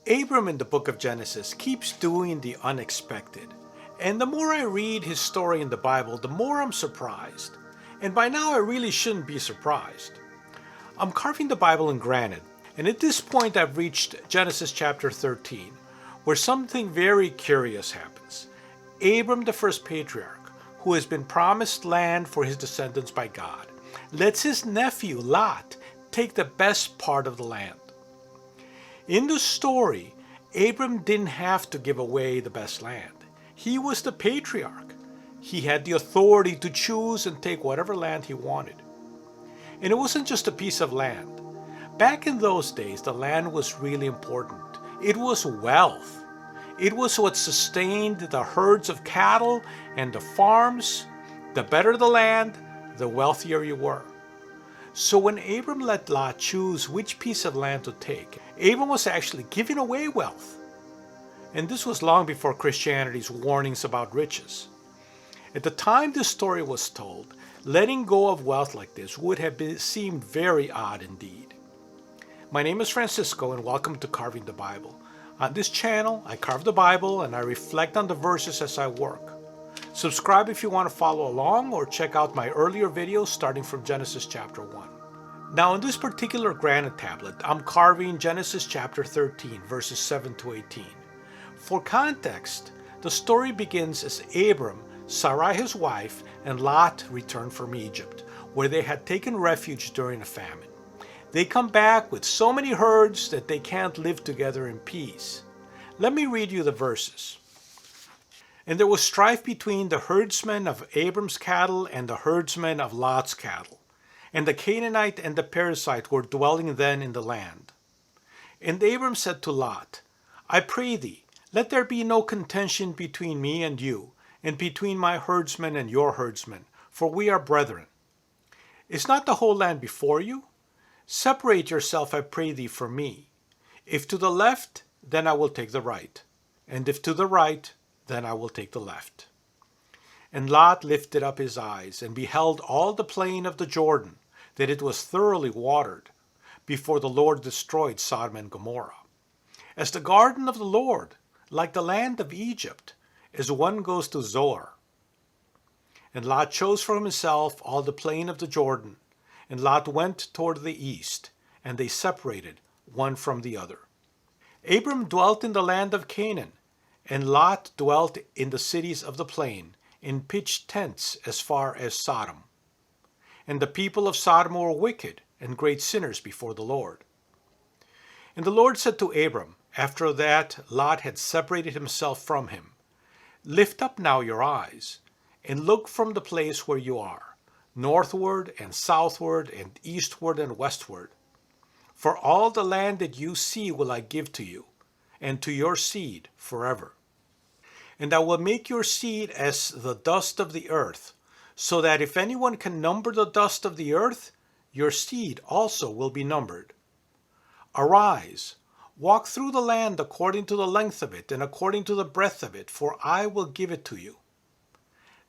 Abram in the book of Genesis keeps doing the unexpected. And the more I read his story in the Bible, the more I'm surprised. And by now I really shouldn't be surprised. I'm carving the Bible in granite, and at this point I've reached Genesis chapter 13, where something very curious happens. Abram, the first patriarch, who has been promised land for his descendants by God, lets his nephew Lot take the best part of the land. In the story, Abram didn't have to give away the best land. He was the patriarch. He had the authority to choose and take whatever land he wanted. And it wasn't just a piece of land. Back in those days, the land was really important. It was wealth. It was what sustained the herds of cattle and the farms. The better the land, the wealthier you were. So when Abram let Lot choose which piece of land to take, Abram was actually giving away wealth. And this was long before Christianity's warnings about riches. At the time this story was told, letting go of wealth like this would have seemed very odd indeed. My name is Francisco and welcome to Carving the Bible. On this channel, I carve the Bible and I reflect on the verses as I work. Subscribe if you want to follow along or check out my earlier videos starting from Genesis chapter 1. Now in this particular granite tablet, I'm carving Genesis chapter 13 verses 7 to 18. For context, the story begins as Abram, Sarai his wife, and Lot returned from Egypt, where they had taken refuge during a famine. They come back with so many herds that they can't live together in peace. Let me read you the verses. And there was strife between the herdsmen of Abram's cattle and the herdsmen of Lot's cattle. And the Canaanite and the Perizzite were dwelling then in the land. And Abram said to Lot, I pray thee, let there be no contention between me and you, and between my herdsmen and your herdsmen, for we are brethren. Is not the whole land before you? Separate yourself, I pray thee, from me. If to the left, then I will take the right, and if to the right, then I will take the left. And Lot lifted up his eyes, and beheld all the plain of the Jordan, that it was thoroughly watered, before the Lord destroyed Sodom and Gomorrah. As the garden of the Lord, like the land of Egypt, as one goes to Zoar. And Lot chose for himself all the plain of the Jordan, and Lot went toward the east, and they separated one from the other. Abram dwelt in the land of Canaan, and Lot dwelt in the cities of the plain, and pitched tents as far as Sodom. And the people of Sodom were wicked and great sinners before the Lord. And the Lord said to Abram, after that Lot had separated himself from him, Lift up now your eyes, and look from the place where you are, northward and southward and eastward and westward. For all the land that you see will I give to you, and to your seed forever. And I will make your seed as the dust of the earth, so that if anyone can number the dust of the earth, your seed also will be numbered. Arise, walk through the land according to the length of it, and according to the breadth of it, for I will give it to you.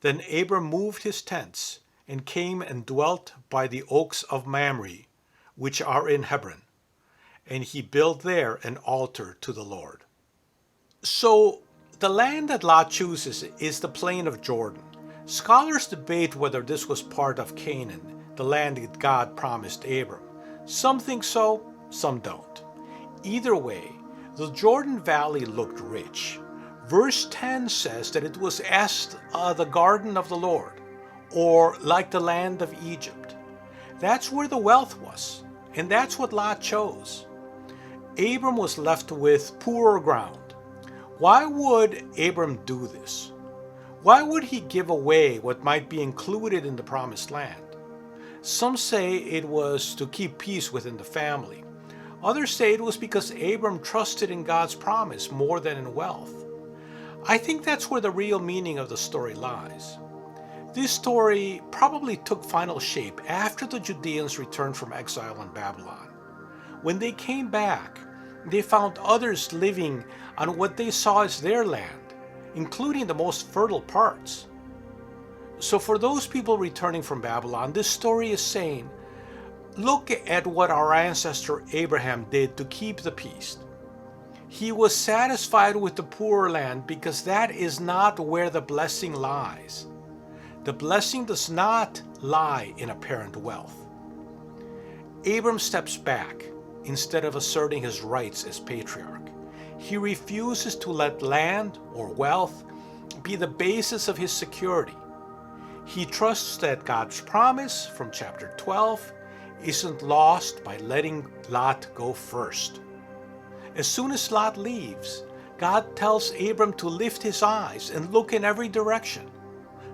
Then Abram moved his tents, and came and dwelt by the oaks of Mamre, which are in Hebron. And he built there an altar to the Lord. So, the land that Lot chooses is the plain of Jordan. Scholars debate whether this was part of Canaan, the land that God promised Abram. Some think so, some don't. Either way, the Jordan Valley looked rich. Verse 10 says that it was as the garden of the Lord, or like the land of Egypt. That's where the wealth was, and that's what Lot chose. Abram was left with poorer ground. Why would Abram do this? Why would he give away what might be included in the promised land? Some say it was to keep peace within the family. Others say it was because Abram trusted in God's promise more than in wealth. I think that's where the real meaning of the story lies. This story probably took final shape after the Judeans returned from exile in Babylon. When they came back, they found others living on what they saw as their land, including the most fertile parts. So for those people returning from Babylon, this story is saying, look at what our ancestor Abraham did to keep the peace. He was satisfied with the poor land because that is not where the blessing lies. The blessing does not lie in apparent wealth. Abram steps back instead of asserting his rights as patriarch. He refuses to let land or wealth be the basis of his security. He trusts that God's promise from chapter 12 isn't lost by letting Lot go first. As soon as Lot leaves, God tells Abram to lift his eyes and look in every direction.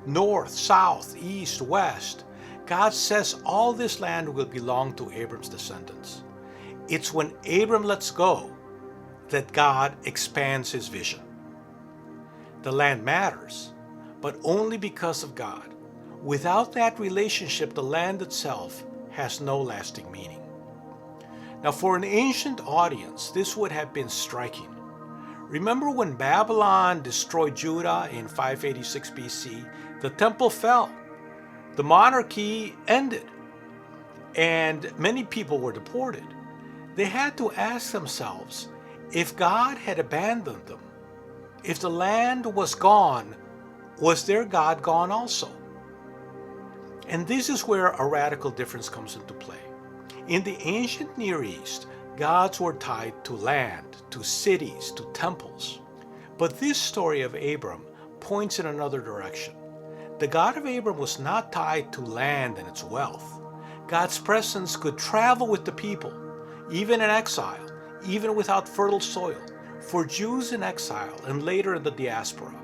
North, south, east, west. God says all this land will belong to Abram's descendants. It's when Abram lets go that God expands his vision. The land matters, but only because of God. Without that relationship, the land itself has no lasting meaning. Now, for an ancient audience, this would have been striking. Remember when Babylon destroyed Judah in 586 BC? The temple fell. The monarchy ended. And many people were deported. They had to ask themselves, if God had abandoned them, if the land was gone, was their God gone also? And this is where a radical difference comes into play. In the ancient Near East, gods were tied to land, to cities, to temples. But this story of Abram points in another direction. The God of Abram was not tied to land and its wealth. God's presence could travel with the people, even in exile, even without fertile soil. For Jews in exile and later in the diaspora,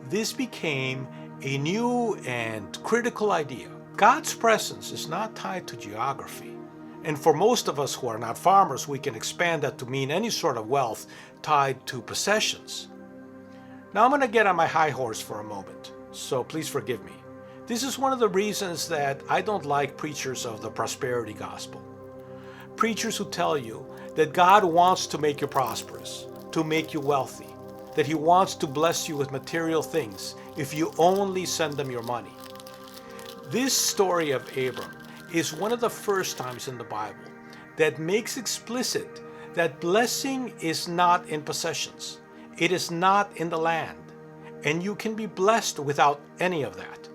this became a new and critical idea. God's presence is not tied to geography. And for most of us who are not farmers, we can expand that to mean any sort of wealth tied to possessions. Now I'm going to get on my high horse for a moment, so please forgive me. This is one of the reasons that I don't like preachers of the prosperity gospel. Preachers who tell you that God wants to make you prosperous, to make you wealthy, that He wants to bless you with material things if you only send them your money. This story of Abram is one of the first times in the Bible that makes explicit that blessing is not in possessions. It is not in the land, and you can be blessed without any of that.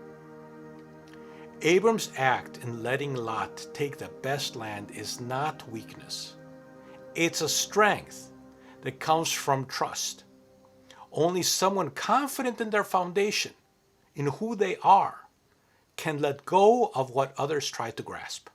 Abram's act in letting Lot take the best land is not weakness. It's a strength that comes from trust. Only someone confident in their foundation, in who they are, can let go of what others try to grasp.